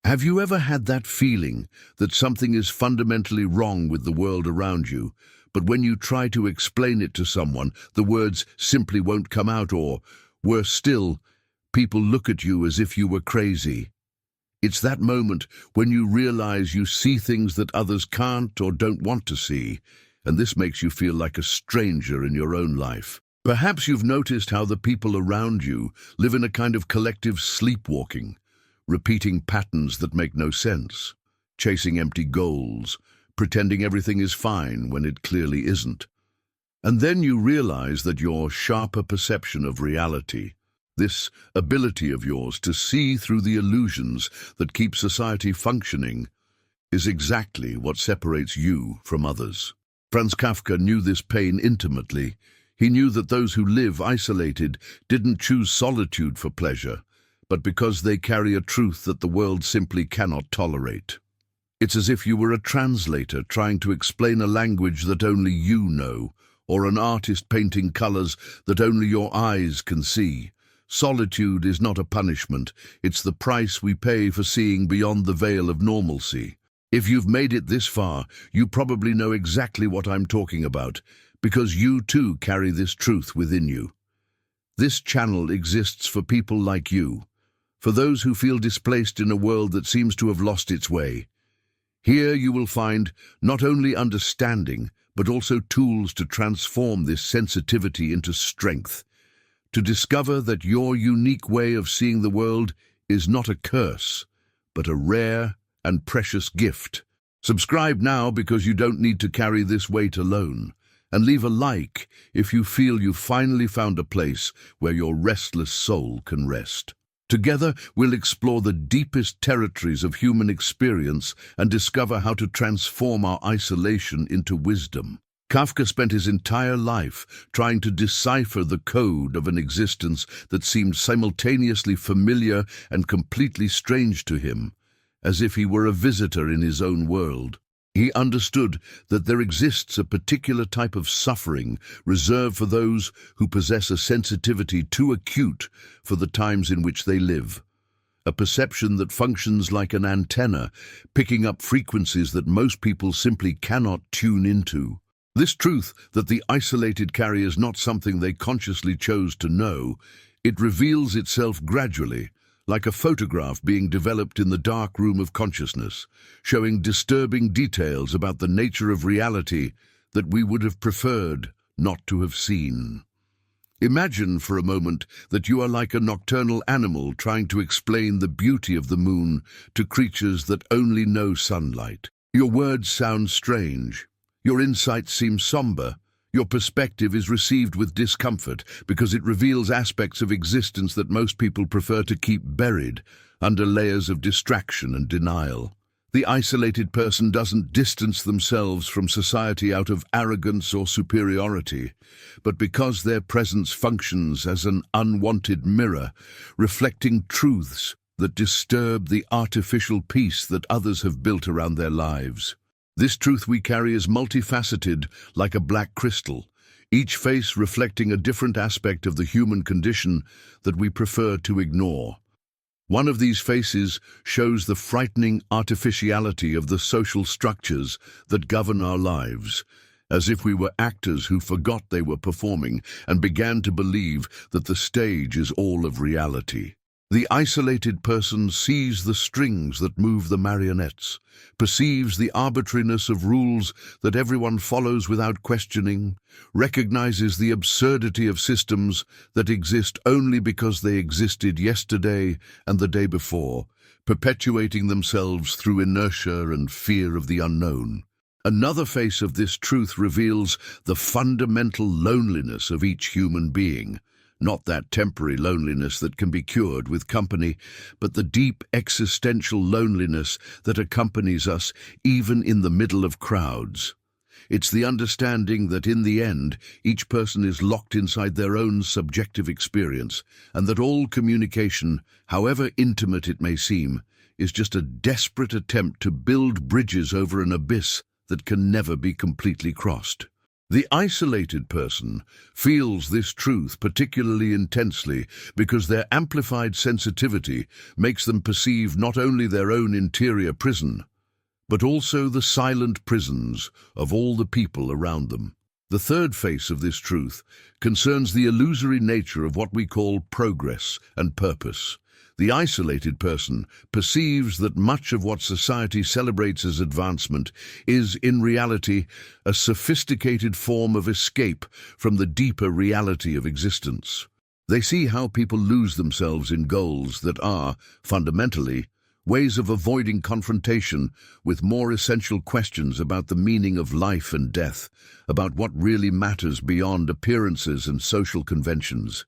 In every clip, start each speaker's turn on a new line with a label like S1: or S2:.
S1: Have you ever had that feeling that something is fundamentally wrong with the world around you, but when you try to explain it to someone, the words simply won't come out, or, worse still, people look at you as if you were crazy? It's that moment when you realize you see things that others can't or don't want to see, and this makes you feel like a stranger in your own life. Perhaps you've noticed how the people around you live in a kind of collective sleepwalking, repeating patterns that make no sense, chasing empty goals, pretending everything is fine when it clearly isn't. And then you realize that your sharper perception of reality, this ability of yours to see through the illusions that keep society functioning, is exactly what separates you from others. Franz Kafka knew this pain intimately. He knew that those who live isolated didn't choose solitude for pleasure, but because they carry a truth that the world simply cannot tolerate. It's as if you were a translator trying to explain a language that only you know, or an artist painting colors that only your eyes can see. Solitude is not a punishment, it's the price we pay for seeing beyond the veil of normalcy. If you've made it this far, you probably know exactly what I'm talking about, because you too carry this truth within you. This channel exists for people like you, for those who feel displaced in a world that seems to have lost its way. Here you will find not only understanding, but also tools to transform this sensitivity into strength, to discover that your unique way of seeing the world is not a curse, but a rare and precious gift. Subscribe now because you don't need to carry this weight alone, and leave a like if you feel you've finally found a place where your restless soul can rest. Together, we'll explore the deepest territories of human experience and discover how to transform our isolation into wisdom. Kafka spent his entire life trying to decipher the code of an existence that seemed simultaneously familiar and completely strange to him, as if he were a visitor in his own world. He understood that there exists a particular type of suffering reserved for those who possess a sensitivity too acute for the times in which they live. A perception that functions like an antenna, picking up frequencies that most people simply cannot tune into. This truth that the isolated carry is not something they consciously chose to know, it reveals itself gradually, like a photograph being developed in the dark room of consciousness, showing disturbing details about the nature of reality that we would have preferred not to have seen. Imagine for a moment that you are like a nocturnal animal trying to explain the beauty of the moon to creatures that only know sunlight. Your words sound strange. Your insights seem somber. Your perspective is received with discomfort because it reveals aspects of existence that most people prefer to keep buried under layers of distraction and denial. The isolated person doesn't distance themselves from society out of arrogance or superiority, but because their presence functions as an unwanted mirror, reflecting truths that disturb the artificial peace that others have built around their lives. This truth we carry is multifaceted, like a black crystal, each face reflecting a different aspect of the human condition that we prefer to ignore. One of these faces shows the frightening artificiality of the social structures that govern our lives, as if we were actors who forgot they were performing and began to believe that the stage is all of reality. The isolated person sees the strings that move the marionettes, perceives the arbitrariness of rules that everyone follows without questioning, recognizes the absurdity of systems that exist only because they existed yesterday and the day before, perpetuating themselves through inertia and fear of the unknown. Another face of this truth reveals the fundamental loneliness of each human being. Not that temporary loneliness that can be cured with company, but the deep existential loneliness that accompanies us even in the middle of crowds. It's the understanding that in the end, each person is locked inside their own subjective experience, and that all communication, however intimate it may seem, is just a desperate attempt to build bridges over an abyss that can never be completely crossed. The isolated person feels this truth particularly intensely because their amplified sensitivity makes them perceive not only their own interior prison, but also the silent prisons of all the people around them. The third face of this truth concerns the illusory nature of what we call progress and purpose. The isolated person perceives that much of what society celebrates as advancement is, in reality, a sophisticated form of escape from the deeper reality of existence. They see how people lose themselves in goals that are, fundamentally, ways of avoiding confrontation with more essential questions about the meaning of life and death, about what really matters beyond appearances and social conventions.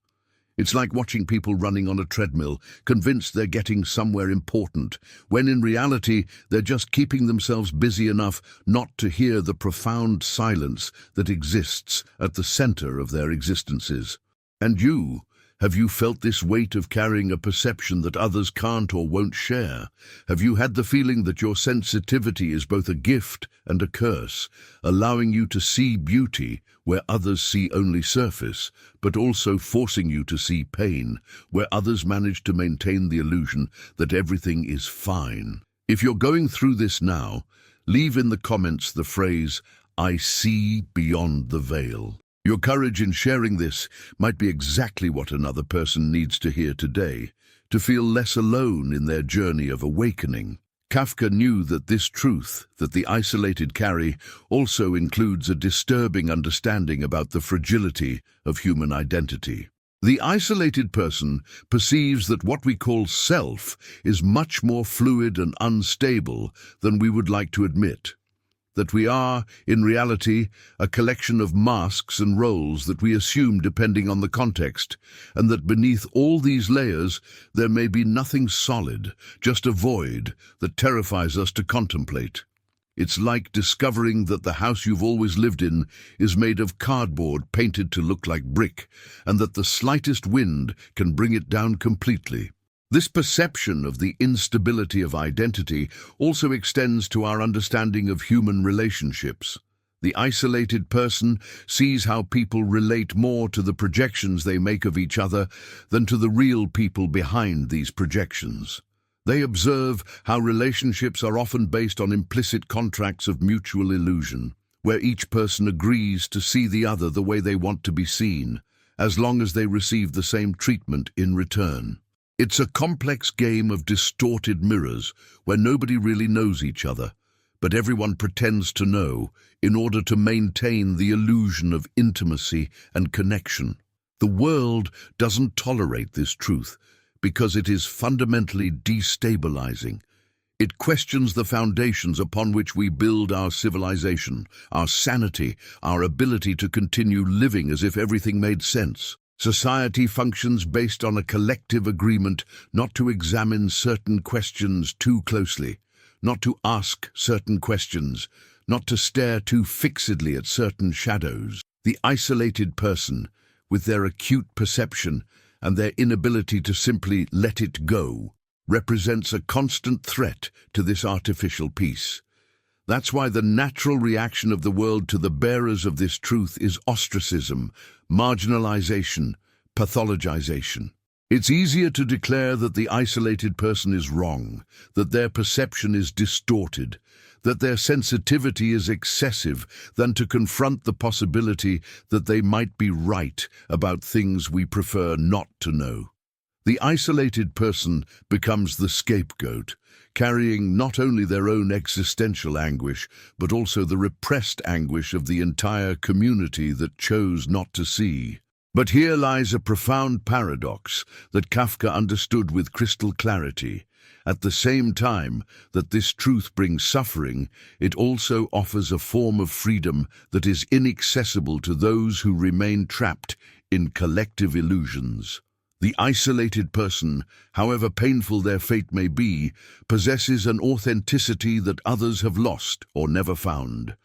S1: It's like watching people running on a treadmill, convinced they're getting somewhere important, when in reality they're just keeping themselves busy enough not to hear the profound silence that exists at the center of their existences. And you, have you felt this weight of carrying a perception that others can't or won't share? Have you had the feeling that your sensitivity is both a gift and a curse, allowing you to see beauty where others see only surface, but also forcing you to see pain where others manage to maintain the illusion that everything is fine? If you're going through this now, leave in the comments the phrase, "I see beyond the veil." Your courage in sharing this might be exactly what another person needs to hear today, to feel less alone in their journey of awakening. Kafka knew that this truth that the isolated carry also includes a disturbing understanding about the fragility of human identity. The isolated person perceives that what we call self is much more fluid and unstable than we would like to admit. That we are, in reality, a collection of masks and roles that we assume depending on the context, and that beneath all these layers there may be nothing solid, just a void that terrifies us to contemplate. It's like discovering that the house you've always lived in is made of cardboard painted to look like brick, and that the slightest wind can bring it down completely. This perception of the instability of identity also extends to our understanding of human relationships. The isolated person sees how people relate more to the projections they make of each other than to the real people behind these projections. They observe how relationships are often based on implicit contracts of mutual illusion, where each person agrees to see the other the way they want to be seen, as long as they receive the same treatment in return. It's a complex game of distorted mirrors where nobody really knows each other, but everyone pretends to know in order to maintain the illusion of intimacy and connection. The world doesn't tolerate this truth because it is fundamentally destabilizing. It questions the foundations upon which we build our civilization, our sanity, our ability to continue living as if everything made sense. Society functions based on a collective agreement not to examine certain questions too closely, not to ask certain questions, not to stare too fixedly at certain shadows. The isolated person, with their acute perception and their inability to simply let it go, represents a constant threat to this artificial peace. That's why the natural reaction of the world to the bearers of this truth is ostracism, marginalization, pathologization. It's easier to declare that the isolated person is wrong, that their perception is distorted, that their sensitivity is excessive, than to confront the possibility that they might be right about things we prefer not to know. The isolated person becomes the scapegoat, carrying not only their own existential anguish, but also the repressed anguish of the entire community that chose not to see. But here lies a profound paradox that Kafka understood with crystal clarity. At the same time that this truth brings suffering, it also offers a form of freedom that is inaccessible to those who remain trapped in collective illusions. The isolated person, however painful their fate may be, possesses an authenticity that others have lost or never found.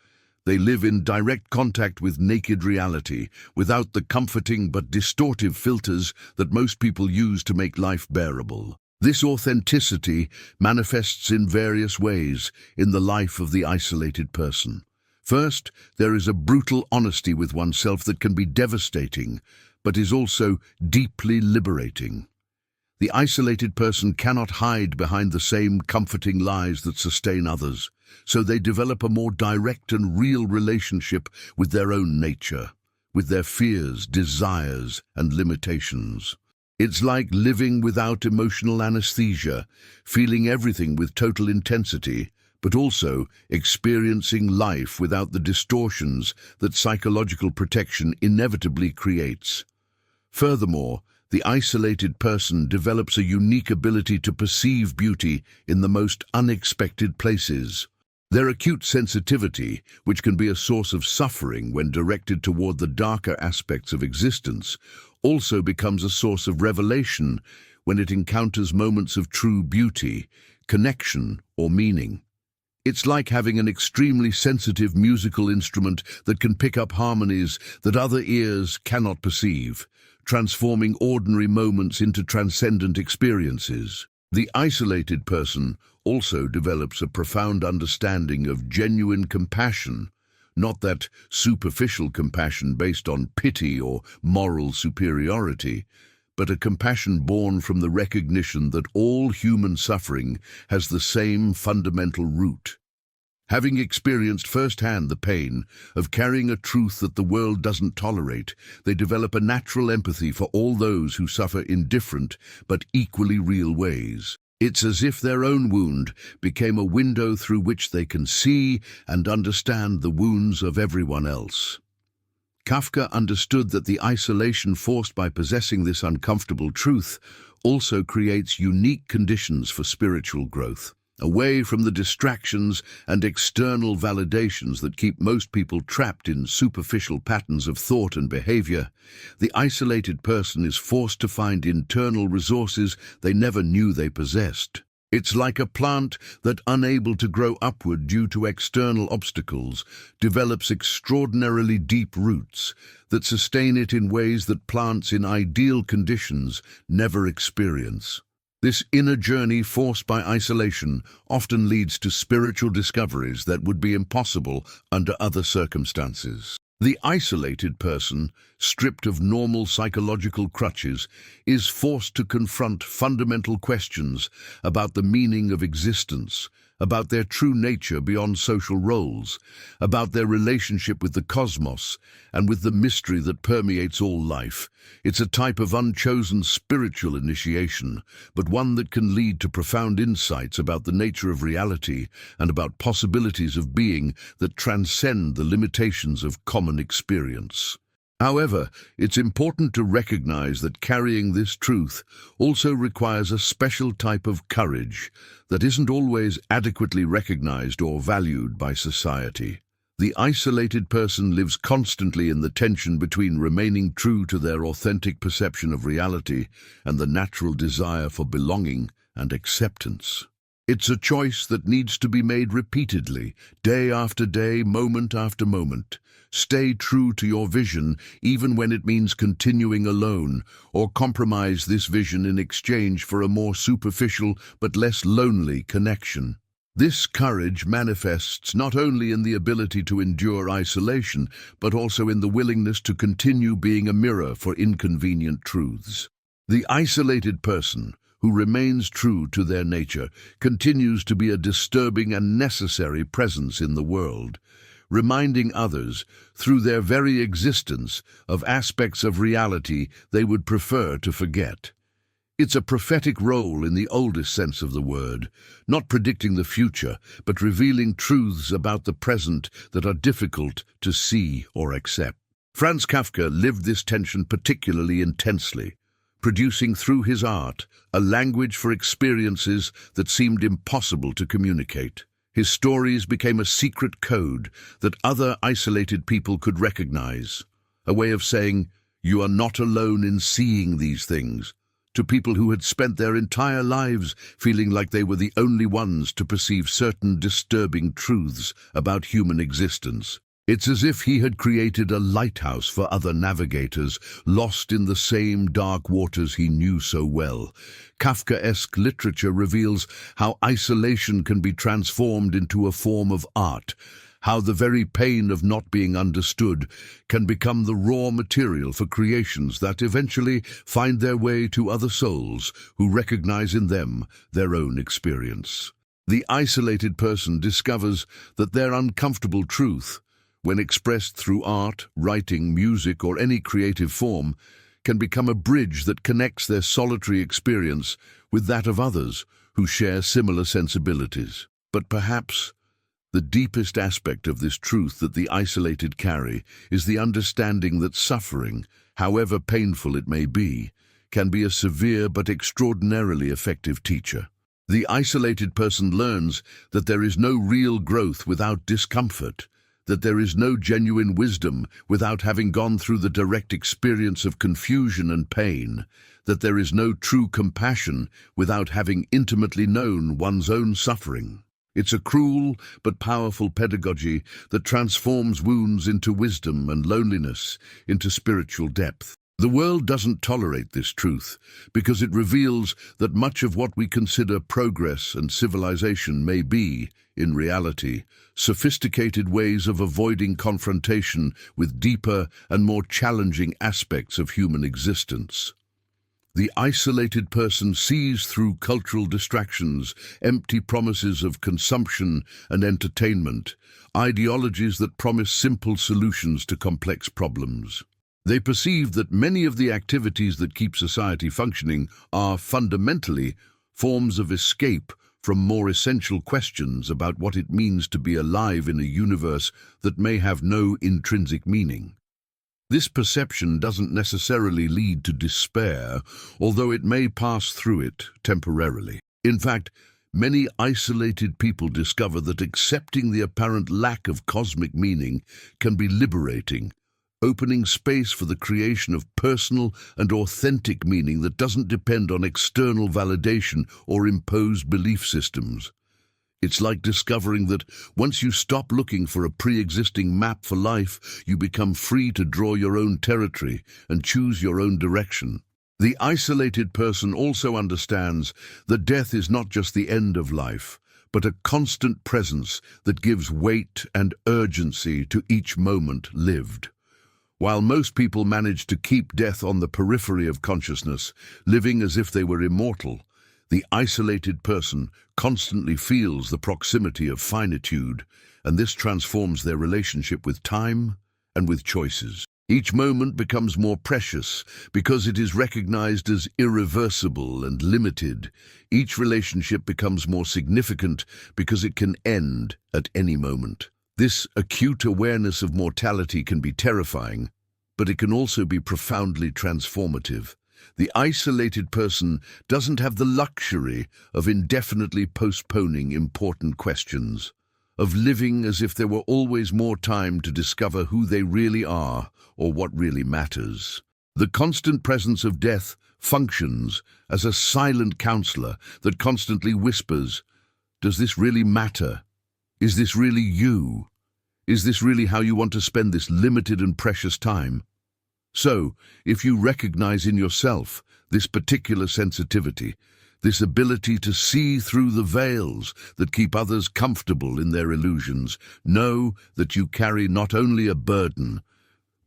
S1: They live in direct contact with naked reality, without the comforting but distortive filters that most people use to make life bearable. This authenticity manifests in various ways in the life of the isolated person. First, there is a brutal honesty with oneself that can be devastating, but is also deeply liberating. The isolated person cannot hide behind the same comforting lies that sustain others, so they develop a more direct and real relationship with their own nature, with their fears, desires, and limitations. It's like living without emotional anesthesia, feeling everything with total intensity, but also experiencing life without the distortions that psychological protection inevitably creates. Furthermore, the isolated person develops a unique ability to perceive beauty in the most unexpected places. Their acute sensitivity, which can be a source of suffering when directed toward the darker aspects of existence, also becomes a source of revelation when it encounters moments of true beauty, connection, or meaning. It's like having an extremely sensitive musical instrument that can pick up harmonies that other ears cannot perceive, transforming ordinary moments into transcendent experiences. The isolated person also develops a profound understanding of genuine compassion, not that superficial compassion based on pity or moral superiority, but a compassion born from the recognition that all human suffering has the same fundamental root. Having experienced firsthand the pain of carrying a truth that the world doesn't tolerate, they develop a natural empathy for all those who suffer in different but equally real ways. It's as if their own wound became a window through which they can see and understand the wounds of everyone else. Kafka understood that the isolation forced by possessing this uncomfortable truth also creates unique conditions for spiritual growth. Away from the distractions and external validations that keep most people trapped in superficial patterns of thought and behavior, the isolated person is forced to find internal resources they never knew they possessed. It's like a plant that, unable to grow upward due to external obstacles, develops extraordinarily deep roots that sustain it in ways that plants in ideal conditions never experience. This inner journey forced by isolation often leads to spiritual discoveries that would be impossible under other circumstances. The isolated person, stripped of normal psychological crutches, is forced to confront fundamental questions about the meaning of existence, about their true nature beyond social roles, about their relationship with the cosmos, and with the mystery that permeates all life. It's a type of unchosen spiritual initiation, but one that can lead to profound insights about the nature of reality and about possibilities of being that transcend the limitations of common experience. However, it's important to recognize that carrying this truth also requires a special type of courage that isn't always adequately recognized or valued by society. The isolated person lives constantly in the tension between remaining true to their authentic perception of reality and the natural desire for belonging and acceptance. It's a choice that needs to be made repeatedly, day after day, moment after moment. Stay true to your vision, even when it means continuing alone, or compromise this vision in exchange for a more superficial but less lonely connection. This courage manifests not only in the ability to endure isolation, but also in the willingness to continue being a mirror for inconvenient truths. The isolated person, who remains true to their nature, continues to be a disturbing and necessary presence in the world, reminding others, through their very existence, of aspects of reality they would prefer to forget. It's a prophetic role in the oldest sense of the word, not predicting the future, but revealing truths about the present that are difficult to see or accept. Franz Kafka lived this tension particularly intensely, producing through his art a language for experiences that seemed impossible to communicate. His stories became a secret code that other isolated people could recognize, a way of saying, "You are not alone in seeing these things," to people who had spent their entire lives feeling like they were the only ones to perceive certain disturbing truths about human existence. It's as if he had created a lighthouse for other navigators, lost in the same dark waters he knew so well. Kafkaesque literature reveals how isolation can be transformed into a form of art, how the very pain of not being understood can become the raw material for creations that eventually find their way to other souls who recognize in them their own experience. The isolated person discovers that their uncomfortable truth, when expressed through art, writing, music, or any creative form, can become a bridge that connects their solitary experience with that of others who share similar sensibilities. But perhaps the deepest aspect of this truth that the isolated carry is the understanding that suffering, however painful it may be, can be a severe but extraordinarily effective teacher. The isolated person learns that there is no real growth without discomfort, that there is no genuine wisdom without having gone through the direct experience of confusion and pain, that there is no true compassion without having intimately known one's own suffering. It's a cruel but powerful pedagogy that transforms wounds into wisdom and loneliness into spiritual depth. The world doesn't tolerate this truth because it reveals that much of what we consider progress and civilization may be, in reality, sophisticated ways of avoiding confrontation with deeper and more challenging aspects of human existence. The isolated person sees through cultural distractions, empty promises of consumption and entertainment, ideologies that promise simple solutions to complex problems. They perceive that many of the activities that keep society functioning are fundamentally forms of escape from more essential questions about what it means to be alive in a universe that may have no intrinsic meaning. This perception doesn't necessarily lead to despair, although it may pass through it temporarily. In fact, many isolated people discover that accepting the apparent lack of cosmic meaning can be liberating, opening space for the creation of personal and authentic meaning that doesn't depend on external validation or imposed belief systems. It's like discovering that once you stop looking for a pre-existing map for life, you become free to draw your own territory and choose your own direction. The isolated person also understands that death is not just the end of life, but a constant presence that gives weight and urgency to each moment lived. While most people manage to keep death on the periphery of consciousness, living as if they were immortal, the isolated person constantly feels the proximity of finitude, and this transforms their relationship with time and with choices. Each moment becomes more precious because it is recognized as irreversible and limited. Each relationship becomes more significant because it can end at any moment. This acute awareness of mortality can be terrifying, but it can also be profoundly transformative. The isolated person doesn't have the luxury of indefinitely postponing important questions, of living as if there were always more time to discover who they really are or what really matters. The constant presence of death functions as a silent counselor that constantly whispers, "Does this really matter? Is this really you? Is this really how you want to spend this limited and precious time?" So, if you recognize in yourself this particular sensitivity, this ability to see through the veils that keep others comfortable in their illusions, know that you carry not only a burden,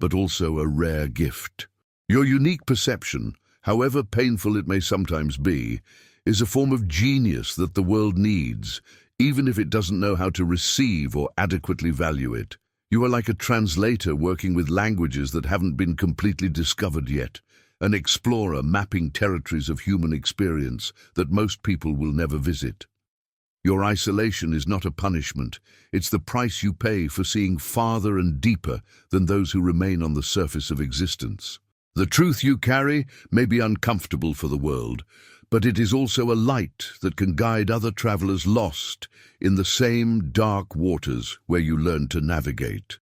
S1: but also a rare gift. Your unique perception, however painful it may sometimes be, is a form of genius that the world needs, even if it doesn't know how to receive or adequately value it. You are like a translator working with languages that haven't been completely discovered yet, an explorer mapping territories of human experience that most people will never visit. Your isolation is not a punishment, it's the price you pay for seeing farther and deeper than those who remain on the surface of existence. The truth you carry may be uncomfortable for the world, but it is also a light that can guide other travelers lost in the same dark waters where you learn to navigate.